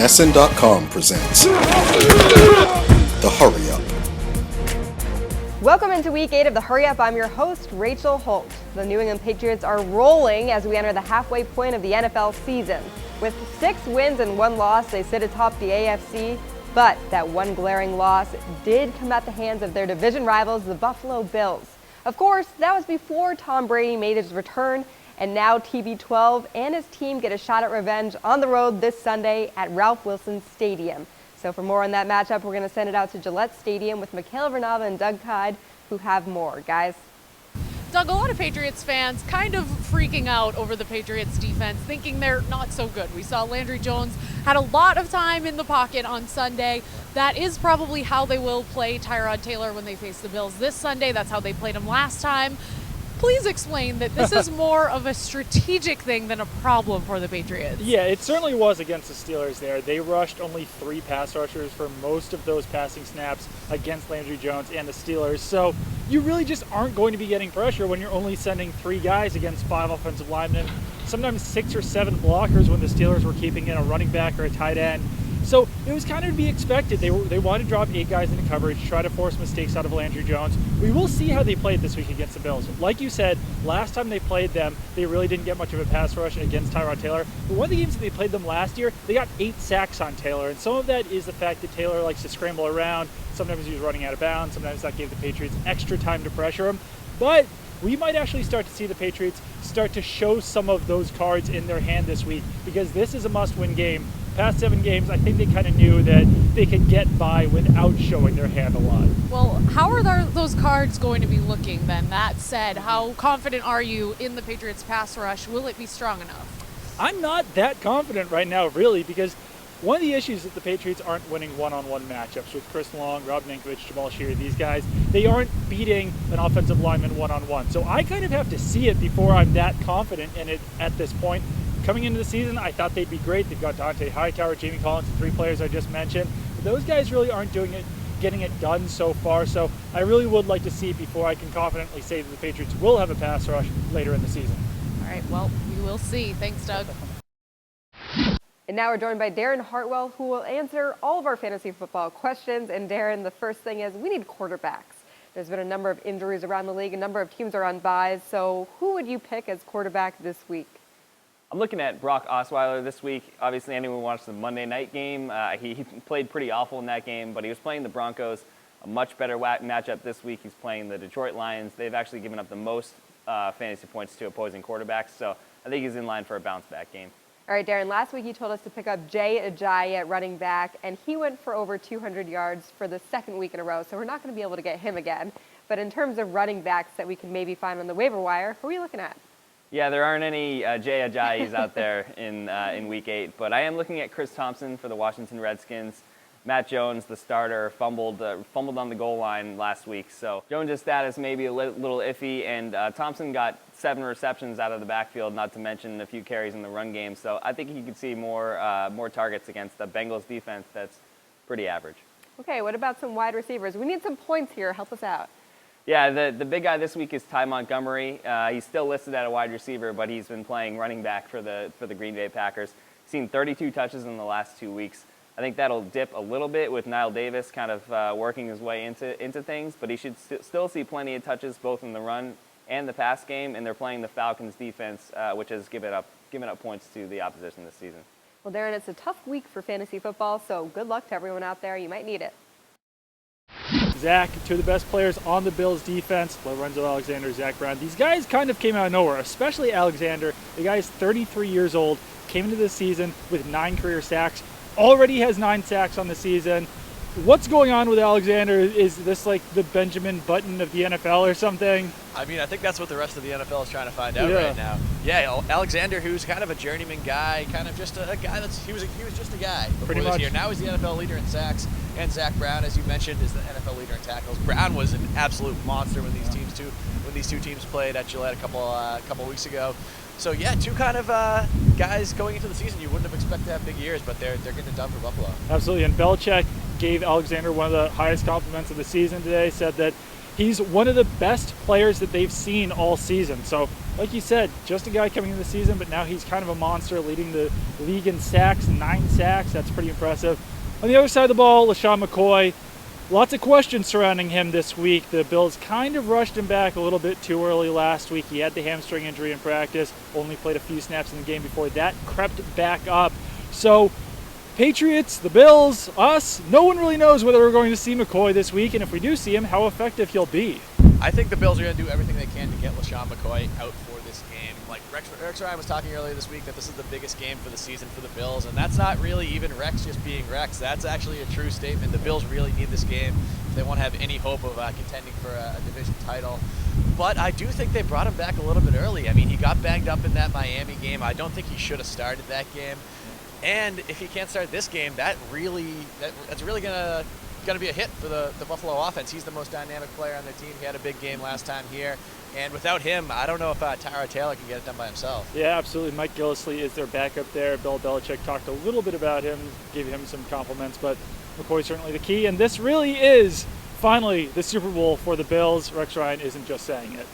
NESN.com presents The Hurry Up. Welcome into Week 8 of The Hurry Up. I'm your host, Rachel Holt. The New England Patriots are rolling as we enter the halfway point of the NFL season. With 6 wins and 1 loss, they sit atop the AFC, but that one glaring loss did come at the hands of their division rivals, the Buffalo Bills. Of course, that was before Tom Brady made his return, and now TB12 and his team get a shot at revenge on the road this Sunday at Ralph Wilson Stadium. So for more on that matchup, we're going to send it out to Gillette Stadium with Michaela Vernava and Doug Kide, who have more. Guys. Doug, a lot of Patriots fans kind of freaking out over the Patriots defense, thinking they're not so good. We saw Landry Jones had a lot of time in the pocket on Sunday. That is probably how they will play Tyrod Taylor when they face the Bills this Sunday. That's how they played him last time. Please explain that this is more of a strategic thing than a problem for the Patriots. Yeah, it certainly was against the Steelers there. They rushed only 3 pass rushers for most of those passing snaps against Landry Jones and the Steelers. So you really just aren't going to be getting pressure when you're only sending 3 guys against 5 offensive linemen, sometimes 6 or 7 blockers when the Steelers were keeping in a running back or a tight end. So it was kind of to be expected. They wanted to drop 8 guys into coverage, try to force mistakes out of Landry Jones. We will see how they played this week against the Bills. Like you said, last time they played them, they really didn't get much of a pass rush against Tyrod Taylor. But one of the games that they played them last year, they got 8 sacks on Taylor. And some of that is the fact that Taylor likes to scramble around. Sometimes he was running out of bounds. Sometimes that gave the Patriots extra time to pressure him. But we might actually start to see the Patriots start to show some of those cards in their hand this week, because this is a must-win game. Past 7 games, I think they kind of knew that they could get by without showing their hand a lot. Well, how are those cards going to be looking then? That said, how confident are you in the Patriots' pass rush? Will it be strong enough? I'm not that confident right now, really, because one of the issues is that the Patriots aren't winning one-on-one matchups with Chris Long, Rob Ninkovich, Jamal Shearer, these guys. They aren't beating an offensive lineman one-on-one. So I kind of have to see it before I'm that confident in it at this point. Coming into the season, I thought they'd be great. They've got Dante Hightower, Jamie Collins, the 3 players I just mentioned. But those guys really aren't getting it done so far. So I really would like to see it before I can confidently say that the Patriots will have a pass rush later in the season. All right, well, we will see. Thanks, Doug. And now we're joined by Darren Hartwell, who will answer all of our fantasy football questions. And Darren, the first thing is we need quarterbacks. There's been a number of injuries around the league. A number of teams are on byes. So who would you pick as quarterback this week? I'm looking at Brock Osweiler this week. Obviously, anyone who watched the Monday night game, he played pretty awful in that game, but he was playing the Broncos, a much better matchup this week. He's playing the Detroit Lions. They've actually given up the most fantasy points to opposing quarterbacks, so I think he's in line for a bounce-back game. All right, Darren, last week you told us to pick up Jay Ajayi at running back, and he went for over 200 yards for the 2nd week in a row, so we're not going to be able to get him again. But in terms of running backs that we can maybe find on the waiver wire, who are you looking at? Yeah, there aren't any Jay Ajayis out there in Week 8, but I am looking at Chris Thompson for the Washington Redskins. Matt Jones, the starter, fumbled on the goal line last week, so Jones' status may be a little iffy, and Thompson got 7 receptions out of the backfield, not to mention a few carries in the run game, so I think he could see more targets against the Bengals defense that's pretty average. Okay, what about some wide receivers? We need some points here. Help us out. Yeah, the big guy this week is Ty Montgomery. He's still listed at a wide receiver, but he's been playing running back for the Green Bay Packers. Seen 32 touches in the last 2 weeks. I think that'll dip a little bit with Nile Davis kind of working his way into things, but he should still see plenty of touches both in the run and the pass game, and they're playing the Falcons defense, which has given up points to the opposition this season. Well, Darren, it's a tough week for fantasy football, so good luck to everyone out there. You might need it. Zach, 2 of the best players on the Bills defense, Lorenzo Alexander, Zach Brown. These guys kind of came out of nowhere, especially Alexander. The guy is 33 years old, came into this season with 9 career sacks, already has 9 sacks on the season. What's going on with Alexander? Is this like the Benjamin Button of the NFL or something? I mean, I think that's what the rest of the NFL is trying to find out right now. Yeah, Alexander, who's kind of a journeyman guy, kind of just a guy he was just a a guy before this year. Now he's the NFL leader in sacks, and Zach Brown, as you mentioned, is the NFL leader in tackles. Brown was an absolute monster when these two teams played at Gillette a couple weeks ago. So yeah, 2 kind of guys going into the season you wouldn't have expected to have big years, but they're getting it done for Buffalo. Absolutely, and Belichick gave Alexander one of the highest compliments of the season today. Said that he's one of the best players that they've seen all season. So, like you said, just a guy coming into the season, but now he's kind of a monster, leading the league in sacks, 9 sacks. That's pretty impressive. On the other side of the ball, LaShawn McCoy, lots of questions surrounding him this week. The Bills kind of rushed him back a little bit too early last week. He had the hamstring injury in practice, only played a few snaps in the game before that crept back up. So, Patriots, the Bills, us, no one really knows whether we're going to see McCoy this week, and if we do see him, how effective he'll be. I think the Bills are going to do everything they can to get LaShawn McCoy out for this game. Like Rex Ryan was talking earlier this week that this is the biggest game for the season for the Bills, and that's not really even Rex just being Rex. That's actually a true statement. The Bills really need this game if they want to have any hope of contending for a division title. But I do think they brought him back a little bit early. I mean, he got banged up in that Miami game. I don't think he should have started that game. And if he can't start this game, that's really gonna be a hit for the Buffalo offense. He's the most dynamic player on their team. He had a big game last time here, and without him, I don't know if Tyrod Taylor can get it done by himself. Yeah, absolutely. Mike Gillislee is their backup there. Bill Belichick talked a little bit about him, gave him some compliments, but McCoy's certainly the key. And this really is finally the Super Bowl for the Bills. Rex Ryan isn't just saying it.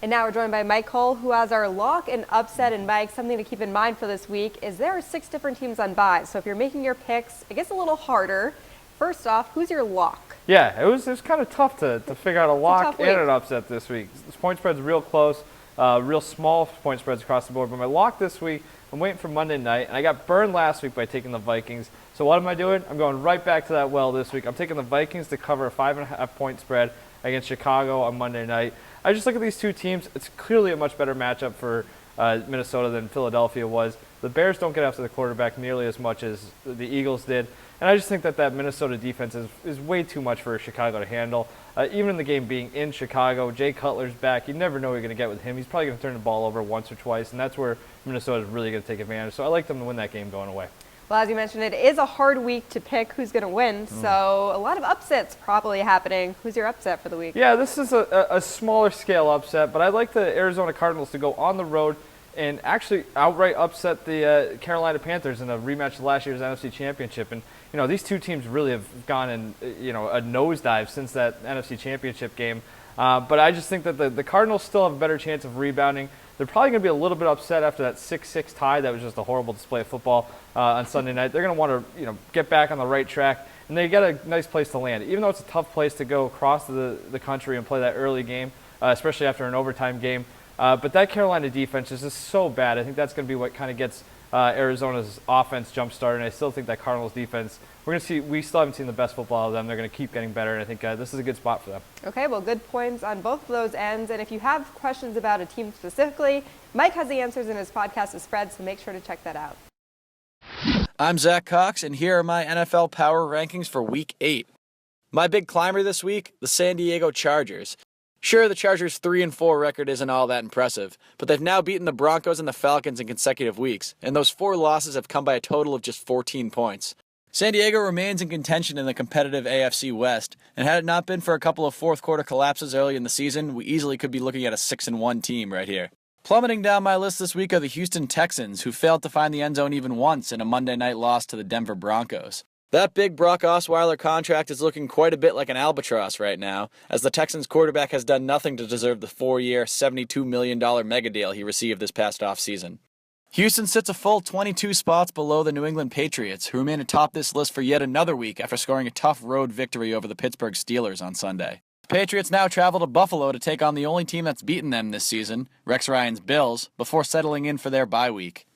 And now we're joined by Mike Cole, who has our lock and upset. And Mike, something to keep in mind for this week is there are 6 different teams on bye. So if you're making your picks, it gets a little harder. First off, who's your lock? Yeah, it was kind of tough to figure out a lock and an upset this week. This point spread's real close, real small point spreads across the board. But my lock this week, I'm waiting for Monday night, and I got burned last week by taking the Vikings. So what am I doing? I'm going right back to that well this week. I'm taking the Vikings to cover a 5.5 point spread against Chicago on Monday night. I just look at these two teams. It's clearly a much better matchup for Minnesota than Philadelphia was. The Bears don't get after the quarterback nearly as much as the Eagles did. And I just think that Minnesota defense is way too much for Chicago to handle. Even in the game being in Chicago, Jay Cutler's back. You never know what you're going to get with him. He's probably going to turn the ball over once or twice, and that's where Minnesota is really going to take advantage. So I like them to win that game going away. Well, as you mentioned, it is a hard week to pick who's going to win, so a lot of upsets probably happening. Who's your upset for the week? Yeah, this is a smaller scale upset, but I'd like the Arizona Cardinals to go on the road and actually outright upset the Carolina Panthers in a rematch of last year's NFC Championship. And, you know, these two teams really have gone in, a nosedive since that NFC Championship game. But I just think that the Cardinals still have a better chance of rebounding. They're probably going to be a little bit upset after that 6-6 tie. That was just a horrible display of football on Sunday night. They're going to want to, get back on the right track, and they get a nice place to land. Even though it's a tough place to go across the country and play that early game, especially after an overtime game. But that Carolina defense is just so bad. I think that's going to be what kind of gets Arizona's offense jump-started. And I still think that Cardinals defense, we still haven't seen the best football out of them. They're going to keep getting better, and I think this is a good spot for them. Okay, well, good points on both of those ends. And if you have questions about a team specifically, Mike has the answers in his podcast, The Spread, so make sure to check that out. I'm Zach Cox, and here are my NFL Power Rankings for Week 8. My big climber this week, the San Diego Chargers. Sure, the Chargers' 3-4 record isn't all that impressive, but they've now beaten the Broncos and the Falcons in consecutive weeks, and those 4 losses have come by a total of just 14 points. San Diego remains in contention in the competitive AFC West, and had it not been for a couple of fourth-quarter collapses early in the season, we easily could be looking at a 6-1 team right here. Plummeting down my list this week are the Houston Texans, who failed to find the end zone even once in a Monday night loss to the Denver Broncos. That big Brock Osweiler contract is looking quite a bit like an albatross right now, as the Texans quarterback has done nothing to deserve the 4-year, $72 million mega deal he received this past offseason. Houston sits a full 22 spots below the New England Patriots, who remain atop this list for yet another week after scoring a tough road victory over the Pittsburgh Steelers on Sunday. The Patriots now travel to Buffalo to take on the only team that's beaten them this season, Rex Ryan's Bills, before settling in for their bye week.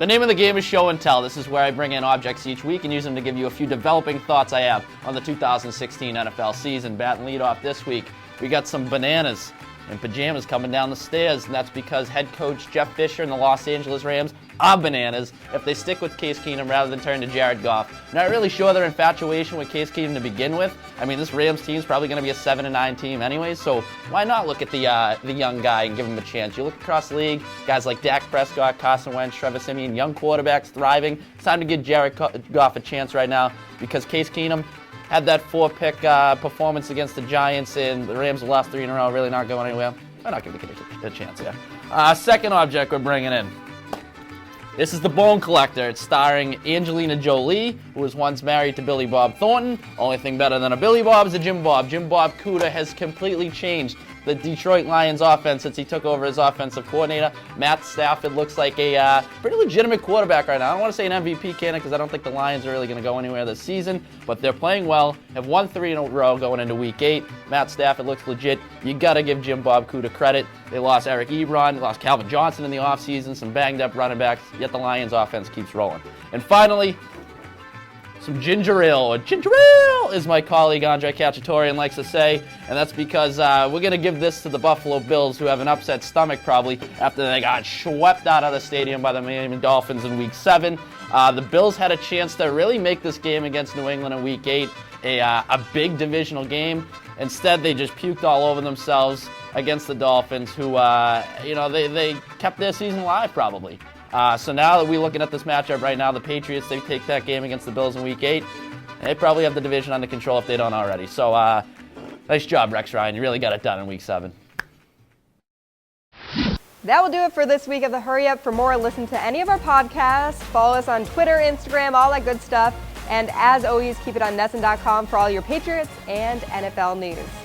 The name of the game is Show and Tell. This is where I bring in objects each week and use them to give you a few developing thoughts I have on the 2016 NFL season. Batting lead off this week, we got some bananas and pajamas coming down the stairs, and that's because head coach Jeff Fisher and the Los Angeles Rams are bananas if they stick with Case Keenum rather than turn to Jared Goff. Not really sure their infatuation with Case Keenum to begin with. I mean, this Rams team's probably going to be a 7-9 team anyways, so why not look at the young guy and give him a chance? You look across the league, guys like Dak Prescott, Carson Wentz, Trevor Siemian, young quarterbacks thriving. It's time to give Jared Goff a chance right now because Case Keenum had that 4-pick performance against the Giants, and the Rams lost 3 in a row, really not going anywhere. Why not give the kid a chance here? Second object we're bringing in. This is The Bone Collector. It's starring Angelina Jolie, who was once married to Billy Bob Thornton. Only thing better than a Billy Bob is a Jim Bob. Jim Bob Cooter has completely changed the Detroit Lions offense since he took over as offensive coordinator. Matt Stafford looks like a pretty legitimate quarterback right now. I don't want to say an MVP candidate because I don't think the Lions are really going to go anywhere this season, but they're playing well, have won 3 in a row going into Week 8. Matt Stafford looks legit. You got to give Jim Bob Cooter credit. They lost Eric Ebron, they lost Calvin Johnson in the offseason, some banged-up running backs, yet the Lions offense keeps rolling. And finally, some ginger ale, or ginger ale, as my colleague Andre Khatchaturian likes to say, and that's because we're going to give this to the Buffalo Bills, who have an upset stomach probably after they got swept out of the stadium by the Miami Dolphins in Week 7. The Bills had a chance to really make this game against New England in Week 8 a big divisional game. Instead, they just puked all over themselves against the Dolphins, who, they kept their season alive probably. So now that we're looking at this matchup right now, the Patriots, they take that game against the Bills in Week 8. They probably have the division under control if they don't already. So nice job, Rex Ryan. You really got it done in Week 7. That will do it for this week of the Hurry Up. For more, listen to any of our podcasts. Follow us on Twitter, Instagram, all that good stuff. And as always, keep it on NESN.com for all your Patriots and NFL news.